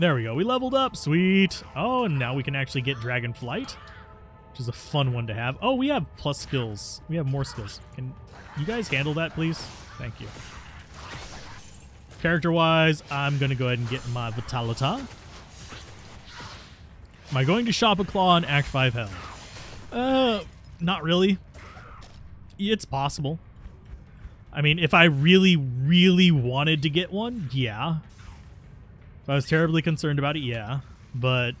There we go. We leveled up. Sweet. Oh, and now we can actually get Dragon Flight, which is a fun one to have. Oh, we have plus skills. We have more skills. Can you guys handle that, please? Thank you. Character-wise, I'm going to go ahead and get my Vitalita. Am I going to shop a claw in Act 5 Hell? Not really. It's possible. I mean, if I really, really wanted to get one, yeah. If I was terribly concerned about it, yeah. But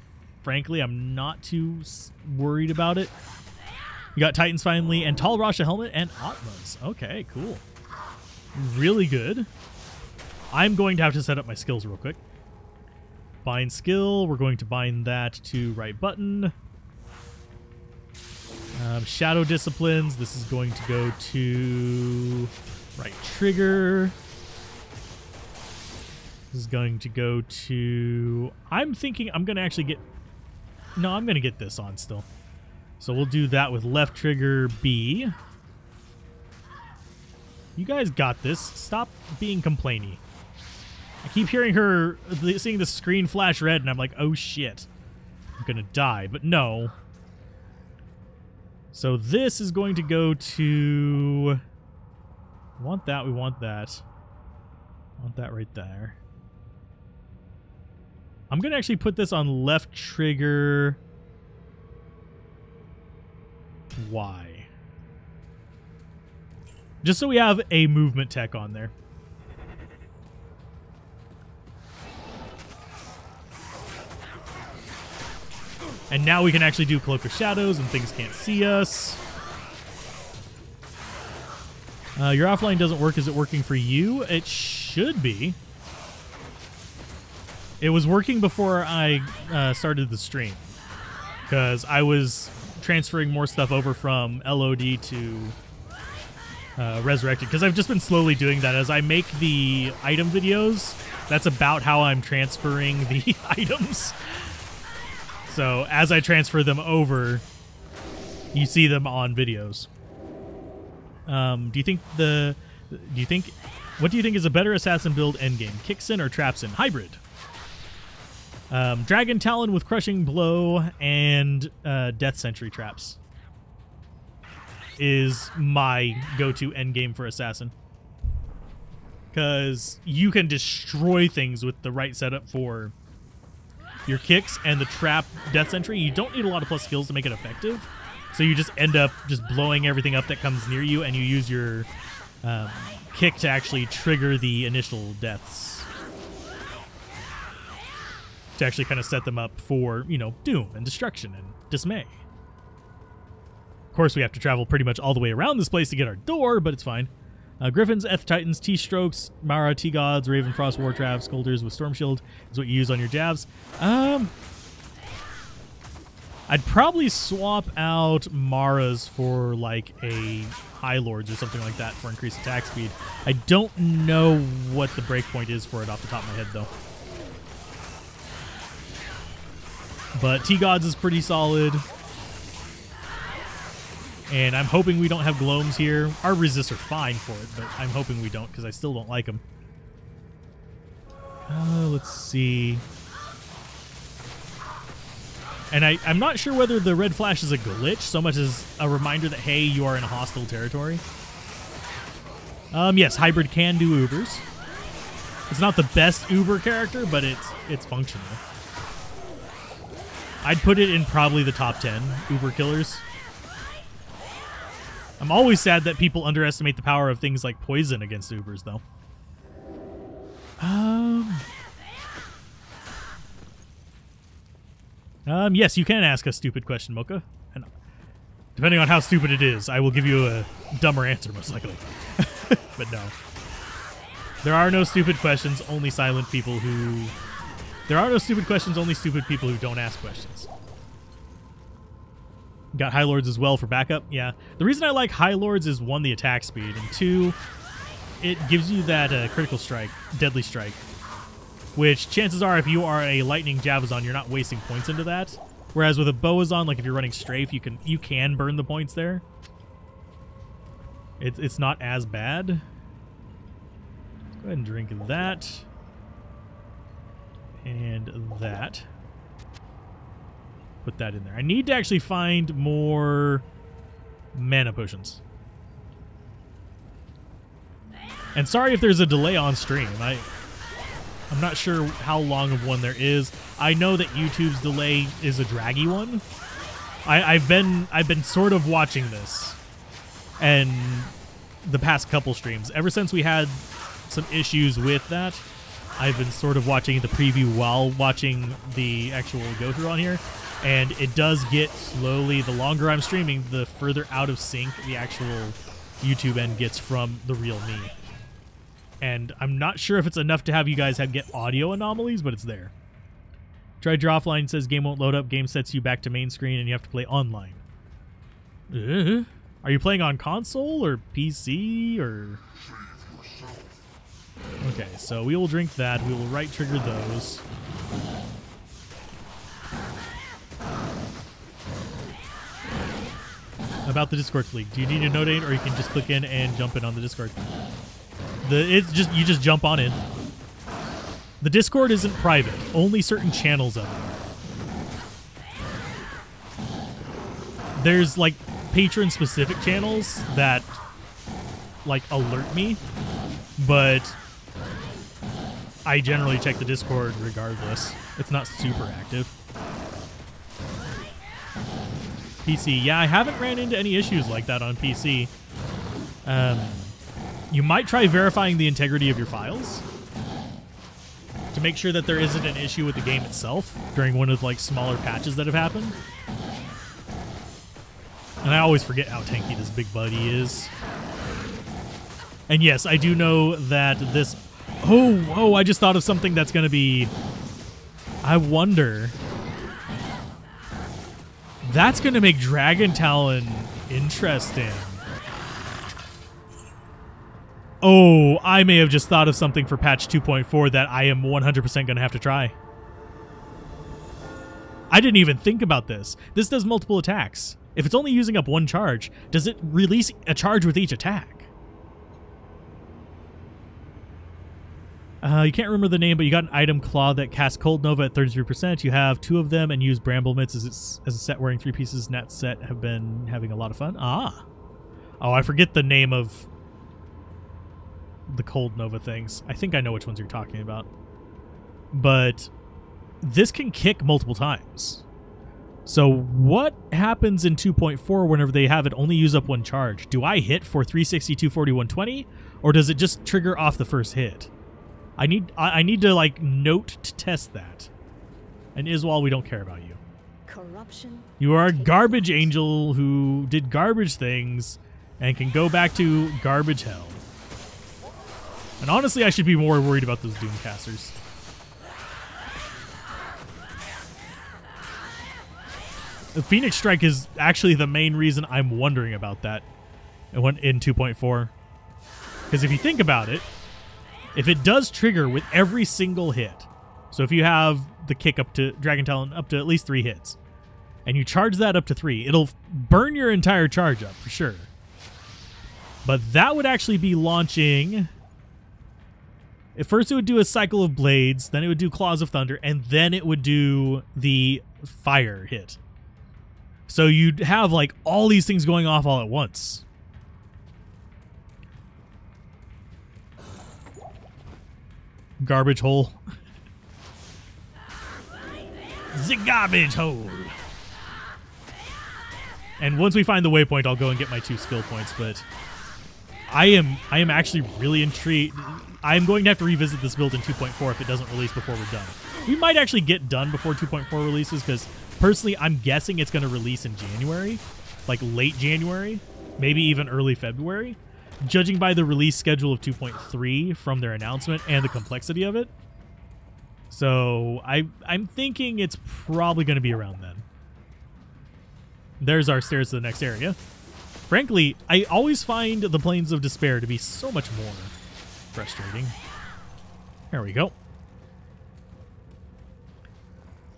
frankly, I'm not too worried about it. We got Titans finally, and Tall Rasha helmet and Atmas. Okay, cool. Really good. I'm going to have to set up my skills real quick. Bind skill. We're going to bind that to right button. Shadow disciplines. This is going to go to right trigger. This is going to go to... I'm thinking I'm going to actually get... No, I'm going to get this on still. So we'll do that with left trigger B. You guys got this. Stop being complainy. I keep hearing her, seeing the screen flash red, and I'm like, oh shit. I'm going to die. But no. So this is going to go to... We want that. We want that. I want that right there. I'm going to actually put this on left trigger Y. Just so we have a movement tech on there. And now we can actually do Cloak of Shadows and things can't see us. Your offline doesn't work. Is it working for you? It should be. It was working before I started the stream, because I was transferring more stuff over from LOD to Resurrected, because I've just been slowly doing that. As I make the item videos, that's about how I'm transferring the items. So as I transfer them over, you see them on videos. What do you think is a better assassin build endgame? Kicksin or Trapsin? Hybrid. Dragon Talon with Crushing Blow and Death Sentry traps is my go-to endgame for assassin. Because you can destroy things with the right setup for your kicks and the trap Death Sentry. You don't need a lot of plus skills to make it effective. So you just end up just blowing everything up that comes near you, and you use your kick to actually trigger the initial deaths. To actually kind of set them up for, you know, doom and destruction and dismay. Of course, we have to travel pretty much all the way around this place to get our door, but it's fine. Griffins, Eth Titans, T-Strokes, Mara, T-Gods, Ravenfrost, Wartraps, Scolders with Storm Shield is what you use on your jabs. I'd probably swap out Mara's for like a High Lords or something like that for increased attack speed. I don't know what the breakpoint is for it off the top of my head, though. But T-Gods is pretty solid. And I'm hoping we don't have Gloams here. Our resists are fine for it, but I'm hoping we don't, because I still don't like them. Let's see. And I'm not sure whether the red flash is a glitch so much as a reminder that, hey, you are in a hostile territory. Yes, Hybrid can do Ubers. It's not the best Uber character, but it's functional. I'd put it in probably the top 10 Uber killers. I'm always sad that people underestimate the power of things like poison against Ubers, though. Yes, you can ask a stupid question, Mocha. And depending on how stupid it is, I will give you a dumber answer, most likely. But no. There are no stupid questions, only silent people who... There are no stupid questions, only stupid people who don't ask questions. Got High Lords as well for backup. Yeah. The reason I like High Lords is, one, the attack speed, and two, it gives you that critical strike, deadly strike, which chances are if you are a lightning Javazon, you're not wasting points into that. Whereas with a Boazon, like if you're running strafe, you can burn the points there. It's not as bad. Let's go ahead and drink that. And that. Put that in there. I need to actually find more mana potions. And sorry if there's a delay on stream. I'm not sure how long of one there is. I know that YouTube's delay is a draggy one. I've been sort of watching this, and the past couple streams, ever since we had some issues with that, I've been sort of watching the preview while watching the actual go through on here, and it does get slowly. The longer I'm streaming, the further out of sync the actual YouTube end gets from the real me. And I'm not sure if it's enough to have you guys get audio anomalies, but it's there. Try draw offline, says game won't load up. Game sets you back to main screen and you have to play online. Are you playing on console or PC or... Okay, so we will drink that. We will right trigger those. About the Discord league. Do you need to donate or you can just click in and jump in on the Discord? You just jump on in. The Discord isn't private. Only certain channels of it. There's like patron specific channels that like alert me, but I generally check the Discord regardless. It's not super active. PC, yeah, I haven't ran into any issues like that on PC. You might try verifying the integrity of your files to make sure that there isn't an issue with the game itself during one of like smaller patches that have happened. And I always forget how tanky this big buddy is. And yes, I do know that this... Oh, I just thought of something that's going to be... I wonder... That's going to make Dragon Talon interesting. Oh, I may have just thought of something for patch 2.4 that I am 100% going to have to try. I didn't even think about this. This does multiple attacks. If it's only using up one charge, does it release a charge with each attack? You can't remember the name, but you got an item claw that casts Cold Nova at 33%. You have 2 of them and use Bramble Mitts as a set wearing 3 pieces. And that set have been having a lot of fun. Ah. Oh, I forget the name of the Cold Nova things. I think I know which ones you're talking about. But this can kick multiple times. So what happens in 2.4 whenever they have it only use up one charge? Do I hit for 360, 240, 120? Or does it just trigger off the first hit? I need to like note to test that. And Iswal, we don't care about you. Corruption. You are a garbage angel who did garbage things and can go back to garbage hell. And honestly, I should be more worried about those Doomcasters. The Phoenix Strike is actually the main reason I'm wondering about that in 2.4. Because if you think about it, if it does trigger with every single hit, so if you have the kick up to Dragon Talon up to at least 3 hits, and you charge that up to 3, it'll burn your entire charge up for sure. But that would actually be launching... At first it would do a cycle of blades, then it would do Claws of Thunder, and then it would do the fire hit. So you'd have like all these things going off all at once. Garbage hole. The garbage hole. And once we find the waypoint, I'll go and get my 2 skill points, but I am actually really intrigued. I'm going to have to revisit this build in 2.4 if it doesn't release before we're done. We might actually get done before 2.4 releases because personally I'm guessing it's going to release in January, like late January, maybe even early February, judging by the release schedule of 2.3 from their announcement and the complexity of it. So I'm thinking it's probably going to be around then. There's our stairs to the next area. Frankly, I always find the Plains of Despair to be so much more frustrating. There we go.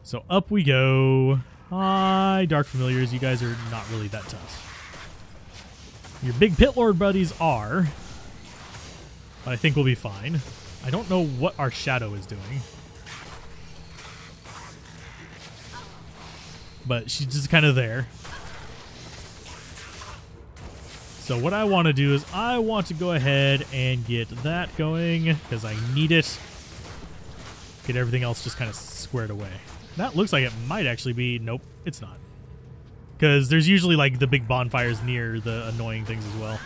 So up we go. Hi, Dark Familiars. You guys are not really that tough. Your big Pit Lord buddies are. But I think we'll be fine. I don't know what our Shadow is doing. but she's just kind of there. So what I want to do is I want to go ahead and get that going because I need it. Get everything else just kind of squared away. That looks like it might actually be... Nope, it's not. Because there's usually like the big bonfires near the annoying things as well.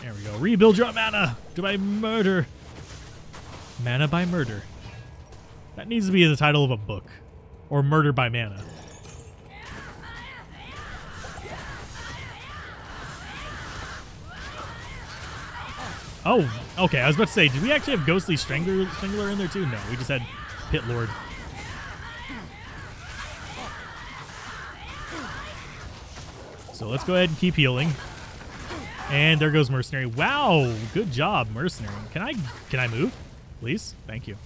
There we go. Rebuild your mana by murder. Mana by murder. That needs to be the title of a book. Or Murder by Mana. Oh, okay. I was about to say, did we actually have Ghostly Strangler in there too? No, we just had Pit Lord. So let's go ahead and keep healing. And there goes Mercenary. Wow, good job, Mercenary. Can I move? Please? Thank you.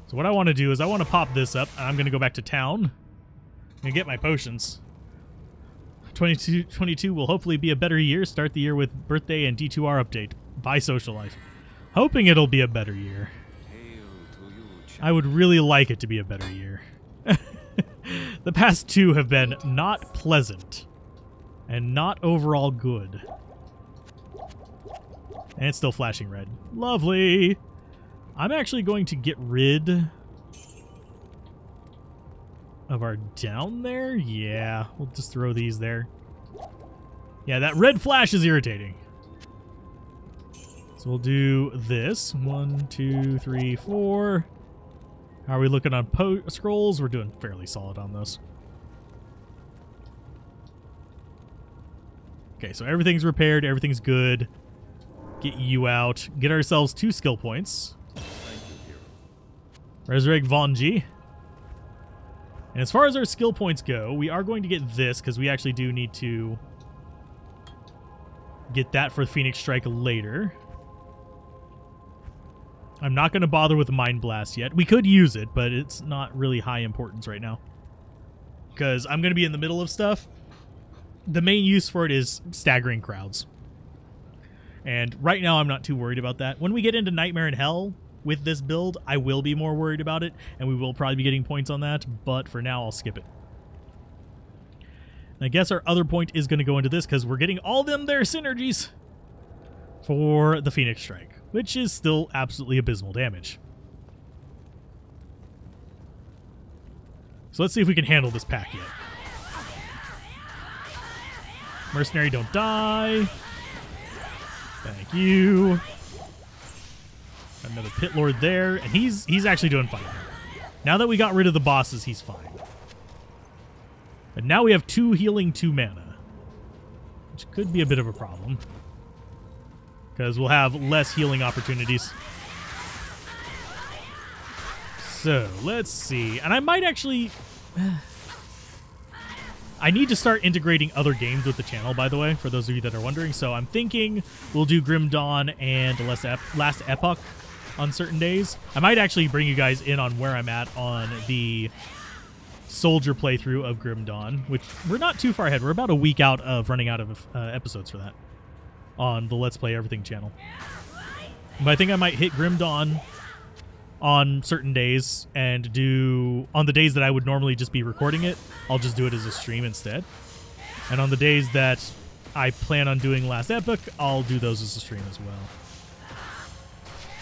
So what I want to do is I want to pop this up. I'm going to go back to town and get my potions. 2022 will hopefully be a better year. Start the year with birthday and D2R update. Bye, Social Life. Hoping it'll be a better year. I would really like it to be a better year. The past two have been not pleasant and not overall good. And it's still flashing red. Lovely. I'm actually going to get rid of our down there. Yeah, we'll just throw these there. Yeah, that red flash is irritating. So we'll do this. 1, 2, 3, 4. How are we looking on scrolls? We're doing fairly solid on those. Okay, so everything's repaired. Everything's good. Get you out. Get ourselves 2 skill points. Resurrect Vonji. And as far as our skill points go, we are going to get this because we actually do need to get that for Phoenix Strike later. I'm not going to bother with Mind Blast yet. We could use it, but it's not really high importance right now. Because I'm going to be in the middle of stuff. The main use for it is staggering crowds. And right now I'm not too worried about that. When we get into Nightmare in Hell with this build, I will be more worried about it. And we will probably be getting points on that. But for now, I'll skip it. And I guess our other point is going to go into this because we're getting all them their synergies for the Phoenix Strike, which is still absolutely abysmal damage. So let's see if we can handle this pack yet. Mercenary, don't die. Thank you. Another Pit Lord there, and he's actually doing fine. Now that we got rid of the bosses, he's fine. But now we have 2 healing, 2 mana, which could be a bit of a problem because we'll have less healing opportunities. So let's see, and I might actually. I need to start integrating other games with the channel, by the way, for those of you that are wondering. So I'm thinking we'll do Grim Dawn and Last Epoch on certain days. I might actually bring you guys in on where I'm at on the Soldier playthrough of Grim Dawn, which we're not too far ahead. We're about a week out of running out of episodes for that on the Let's Play Everything channel. But I think I might hit Grim Dawn on certain days and do on the days that I would normally just be recording it, I'll just do it as a stream instead. And on the days that I plan on doing Last Epoch, I'll do those as a stream as well.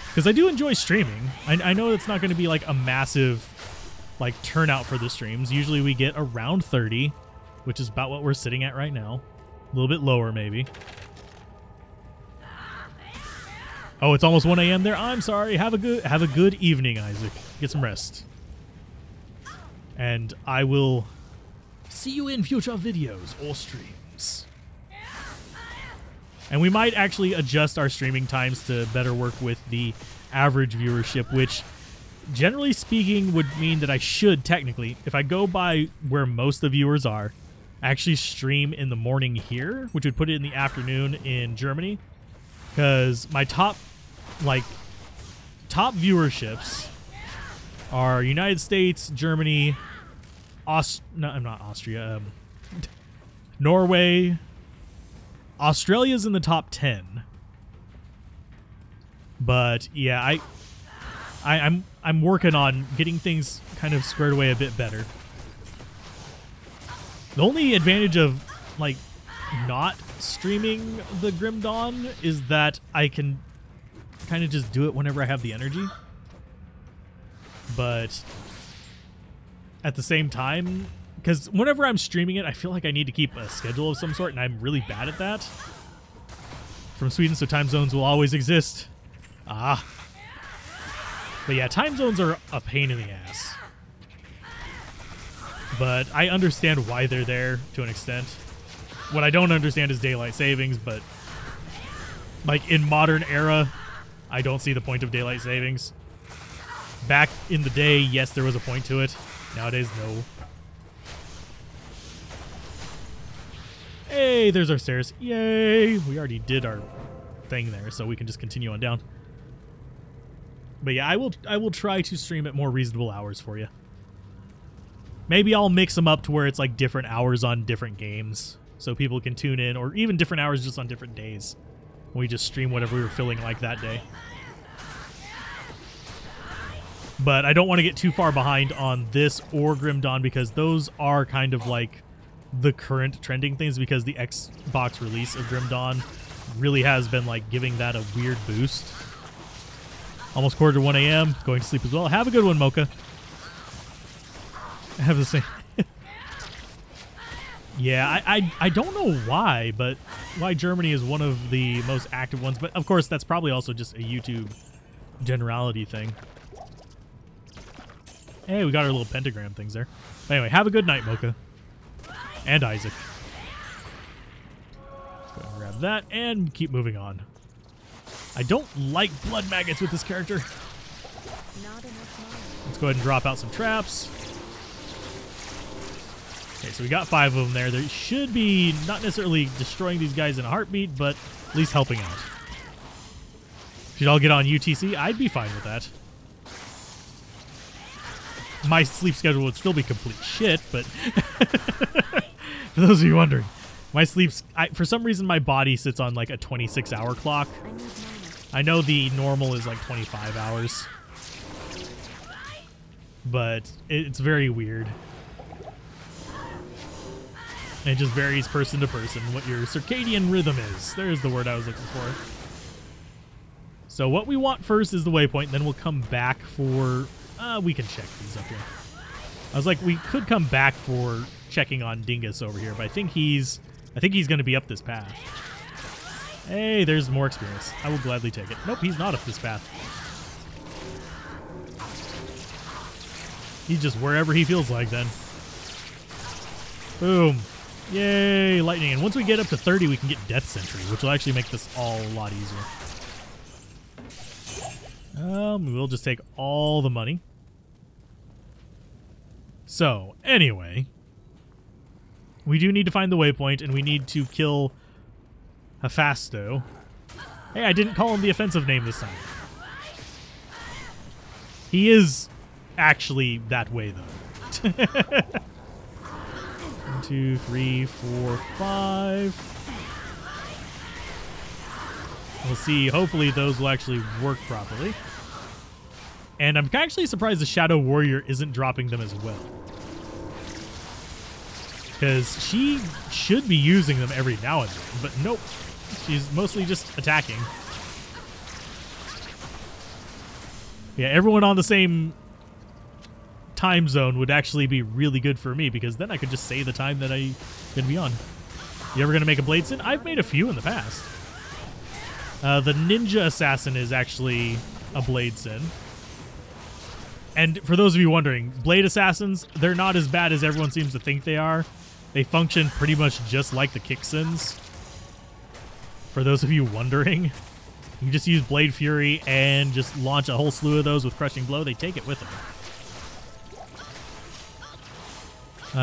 Because I do enjoy streaming. I know it's not going to be like a massive like turnout for the streams. Usually we get around 30, which is about what we're sitting at right now. A little bit lower maybe. Oh, it's almost 1 a.m. there. I'm sorry. Have a good evening, Isaac. Get some rest. And I will see you in future videos or streams. And we might actually adjust our streaming times to better work with the average viewership, which generally speaking would mean that I should technically, if I go by where most of the viewers are, actually stream in the morning here, which would put it in the afternoon in Germany. Because my top viewerships are United States, Germany, Norway. Australia's in the top 10. But yeah, I'm working on getting things kind of squared away a bit better. The only advantage of like not streaming the Grim Dawn is that I can kind of just do it whenever I have the energy. But at the same time, because whenever I'm streaming it, I feel like I need to keep a schedule of some sort, and I'm really bad at that. From Sweden, so time zones will always exist. Ah. But yeah, time zones are a pain in the ass. But I understand why they're there to an extent. What I don't understand is daylight savings, but like in modern era, I don't see the point of daylight savings. Back in the day, yes, there was a point to it. Nowadays, no. Hey, there's our stairs. Yay! We already did our thing there, so we can just continue on down. But yeah, I will try to stream at more reasonable hours for you. Maybe I'll mix them up to where it's like different hours on different games, so people can tune in, or even different hours just on different days. We just stream whatever we were feeling like that day. But I don't want to get too far behind on this or Grim Dawn, because those are kind of like the current trending things, because the Xbox release of Grim Dawn really has been like giving that a weird boost. Almost quarter to 1 a.m. Going to sleep as well. Have a good one, Mocha. I have the same. Yeah, I don't know why, but why Germany is one of the most active ones. But of course, that's probably also just a YouTube generality thing. Hey, we got our little pentagram things there. But anyway, have a good night, Mocha. And Isaac. Let's go ahead and grab that and keep moving on. I don't like blood maggots with this character. Let's go ahead and drop out some traps. Okay, so we got 5 of them there. They should be not necessarily destroying these guys in a heartbeat, but at least helping out. Should all get on UTC? I'd be fine with that. My sleep schedule would still be complete shit, but for those of you wondering, my sleep's... for some reason, my body sits on like a 26-hour clock. I know the normal is like 25 hours, but it's very weird. And it just varies person to person what your circadian rhythm is. There's the word I was looking for. So what we want first is the waypoint, then we'll come back for... we can check these up here. I was like, we could come back for checking on Dingus over here, but I think he's going to be up this path. Hey, there's more experience. I will gladly take it. Nope, he's not up this path. He's just wherever he feels like then. Boom. Yay, lightning. And once we get up to 30, we can get Death Sentry, which will actually make this all a lot easier. We'll just take all the money. So, anyway, we do need to find the waypoint, and we need to kill Hephasto. Hey, I didn't call him the offensive name this time. He is actually that way, though. 1, 2, 3, 4, 5. We'll see. Hopefully those will actually work properly. And I'm actually surprised the Shadow Warrior isn't dropping them as well. Because she should be using them every now and then. But nope. She's mostly just attacking. Yeah, everyone on the same time zone would actually be really good for me, because then I could just say the time that I'm going to be on. You ever going to make a Blade Sin? I've made a few in the past. The Ninja Assassin is actually a Blade Sin. And for those of you wondering, Blade Assassins, they're not as bad as everyone seems to think they are. They function pretty much just like the Kick Sins. For those of you wondering, you can just use Blade Fury and just launch a whole slew of those with Crushing Blow. They take it with them.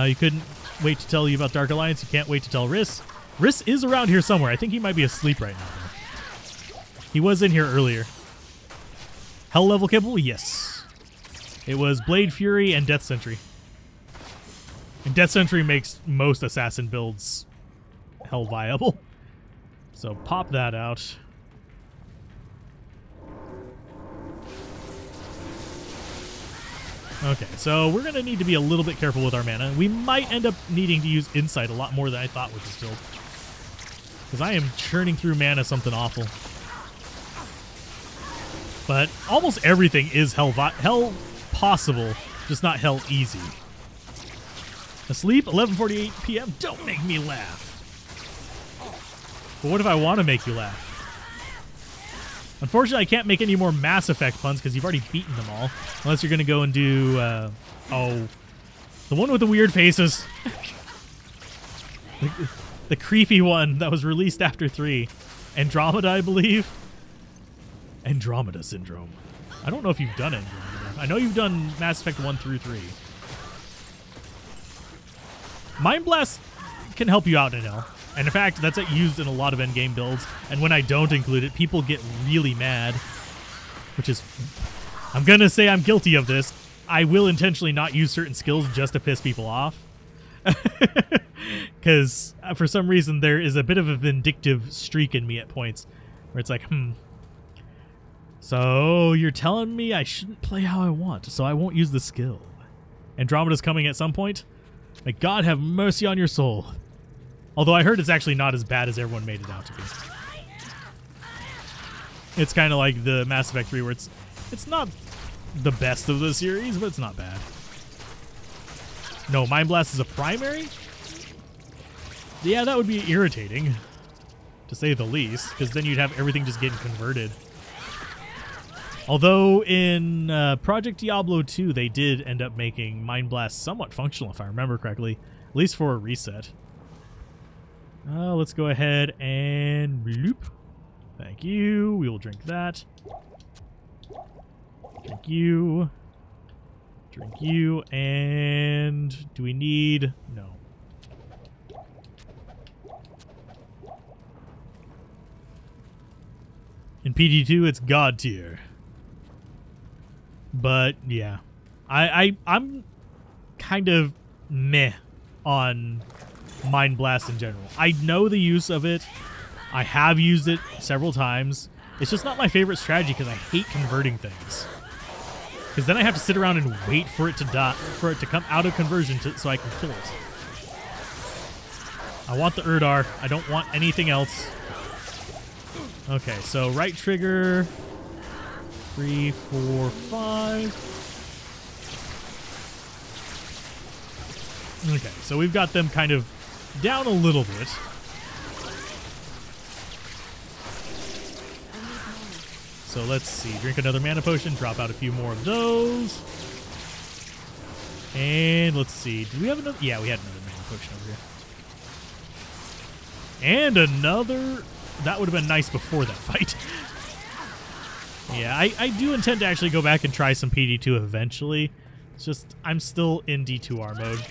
You couldn't wait to tell you about Dark Alliance. You can't wait to tell Riss. Riss is around here somewhere. I think he might be asleep right now, though. He was in here earlier. Hell level kibble? Yes. It was Blade Fury and Death Sentry. And Death Sentry makes most assassin builds hell viable. So pop that out. Okay, so we're going to need to be a little bit careful with our mana. We might end up needing to use Insight a lot more than I thought with this build. Because I am churning through mana something awful. But almost everything is hell possible, just not hell easy. Asleep, 11:48 p.m. Don't make me laugh. But what if I want to make you laugh? Unfortunately, I can't make any more Mass Effect puns because you've already beaten them all. Unless you're going to go and do, oh, the one with the weird faces. the creepy one that was released after 3. Andromeda, I believe. Andromeda Syndrome. I don't know if you've done Andromeda. I know you've done Mass Effect 1 through 3. Mind Blast can help you out in L. And in fact, that's used in a lot of endgame builds. And when I don't include it, people get really mad. Which is... I'm going to say I'm guilty of this. I will intentionally not use certain skills just to piss people off. Because for some reason, there is a bit of a vindictive streak in me at points. Where it's like, so you're telling me I shouldn't play how I want, so I won't use the skill. Andromeda's coming at some point. May God have mercy on your soul. Although I heard it's actually not as bad as everyone made it out to be. It's kind of like the Mass Effect 3 where it's not the best of the series, but it's not bad. No, Mind Blast is a primary? Yeah, that would be irritating, to say the least, because then you'd have everything just getting converted. Although in Project Diablo 2, they did end up making Mind Blast somewhat functional, if I remember correctly, at least for a reset. Let's go ahead and bloop. Thank you. We will drink that. Drink you. Drink you. And do we need... No. In PD2, it's God tier. But yeah, I'm kind of meh on Mind Blast in general. I know the use of it. I have used it several times. It's just not my favorite strategy because I hate converting things. Because then I have to sit around and wait for it to die, for it to come out of conversion so I can kill it. I want the Urdar. I don't want anything else. Okay, so right trigger. 3, 4, 5. Okay, so we've got them kind of down a little bit. So let's see. Drink another mana potion. Drop out a few more of those. And let's see. Do we have another? Yeah, we had another mana potion over here. And another. That would have been nice before that fight. Yeah, I do intend to actually go back and try some PD2 eventually. It's just, I'm still in D2R mode.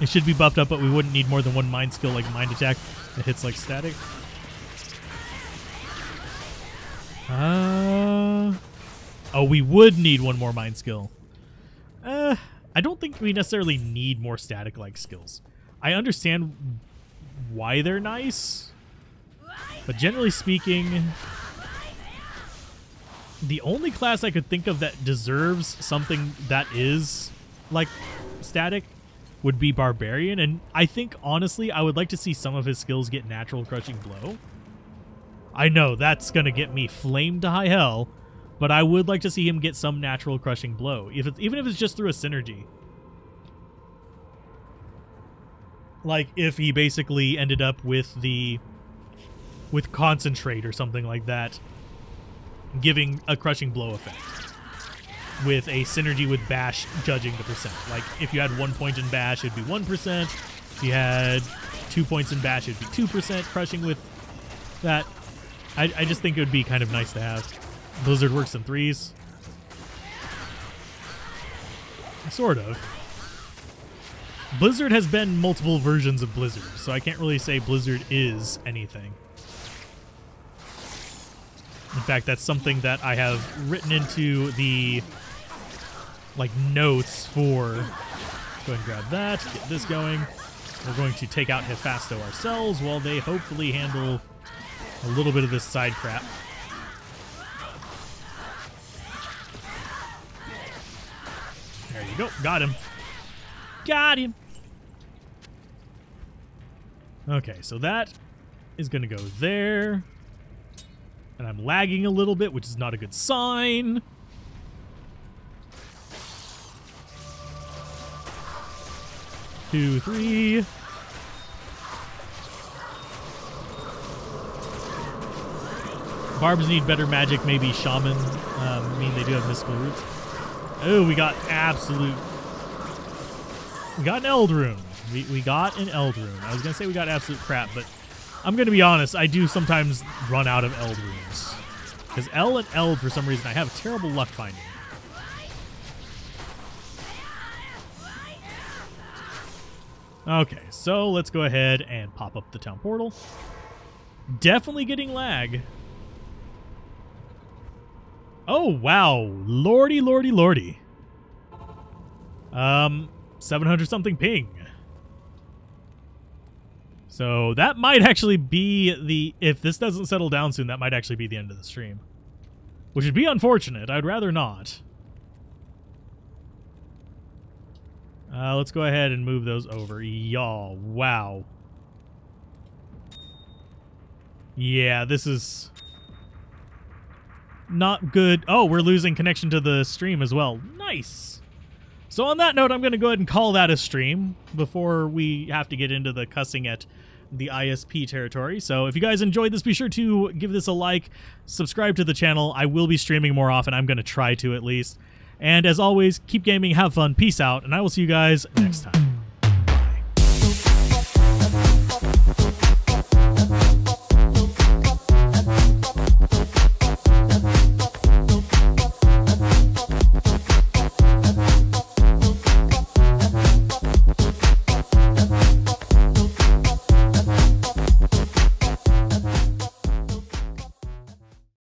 It should be buffed up, but we wouldn't need more than one mind skill like Mind Attack that hits like static. Oh, we would need one more mind skill. I don't think we necessarily need more static-like skills. I understand why they're nice. But generally speaking, the only class I could think of that deserves something that is like static would be Barbarian. And I think, honestly, I would like to see some of his skills get natural crushing blow. I know that's going to get me flamed to high hell, but I would like to see him get some natural crushing blow, even if it's just through a synergy. Like if he basically ended up with Concentrate or something like that, giving a crushing blow effect with a synergy with Bash judging the percent. Like if you had 1 point in Bash, it'd be 1%. If you had 2 points in Bash, it'd be 2% crushing with that. I just think it would be kind of nice to have. Blizzard works in 3s. Sort of. Blizzard has been multiple versions of Blizzard, so I can't really say Blizzard is anything. In fact, that's something that I have written into the notes for. Let's go ahead and grab that, get this going. We're going to take out Hephasto ourselves while they hopefully handle a little bit of this side crap. we go. Got him. Got him. Okay, so that is going to go there. And I'm lagging a little bit, which is not a good sign. Two, three. Barbs need better magic, maybe shaman. I mean, they do have mystical roots. Oh, we got absolute... We got an eld rune. We got an eld rune. I was going to say we got absolute crap, but I'm going to be honest. I do sometimes run out of eld runes. Because L and eld, for some reason, I have terrible luck finding. Okay, so let's go ahead and pop up the town portal. Definitely getting lag. Oh, wow. Lordy, lordy, lordy. 700 something ping. So that might actually be the... If this doesn't settle down soon, that might actually be the end of the stream. Which would be unfortunate. I'd rather not. Let's go ahead and move those over. Y'all, wow. Yeah, this is not good. Oh, we're losing connection to the stream as well. Nice. So on that note, I'm going to go ahead and call that a stream before we have to get into the cussing at the ISP territory. So if you guys enjoyed this, be sure to give this a like, subscribe to the channel. I will be streaming more often. I'm going to try to at least. And as always, keep gaming, have fun, peace out, and I will see you guys next time.